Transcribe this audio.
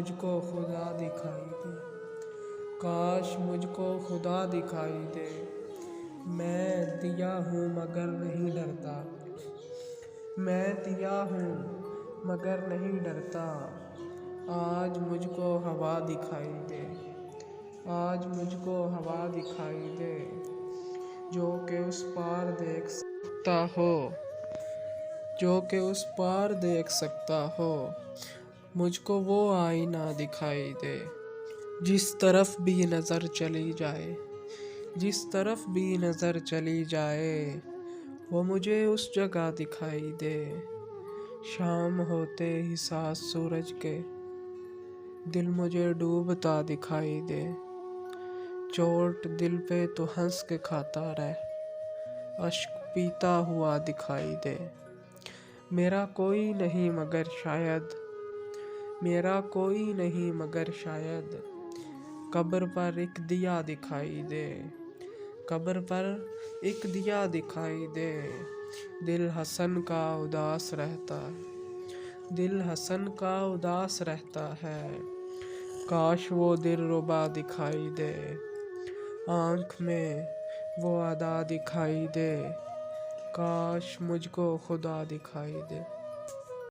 مجھ کو خدا دکھائی دے، کاش مجھ کو خدا دکھائی دے۔ میں دیا ہوں مگر نہیں ڈرتا، میں دیا ہوں مگر نہیں ڈرتا۔ آج مجھ کو ہوا دکھائی دے، آج مجھ کو ہوا دکھائی دے، جو کہ اس پار دیکھ سکتا ہو، جو کہ اس پار دیکھ سکتا ہو۔ مجھ کو وہ آئینہ دکھائی دے، جس طرف بھی نظر چلی جائے، جس طرف بھی نظر چلی جائے، وہ مجھے اس جگہ دکھائی دے۔ شام ہوتے ہی ساتھ سورج کے، دل مجھے ڈوبتا دکھائی دے۔ چوٹ دل پہ تو ہنس کے کھاتا رہ، اشک پیتا ہوا دکھائی دے۔ میرا کوئی نہیں مگر شاید، میرا کوئی نہیں مگر شاید، قبر پر ایک دیا دکھائی دے، قبر پر ایک دیا دکھائی دے۔ دل حسن کا اداس رہتا، دل حسن کا اداس رہتا ہے، کاش وہ دل ربا دکھائی دے۔ آنکھ میں وہ ادا دکھائی دے، کاش مجھ کو خدا دکھائی دے۔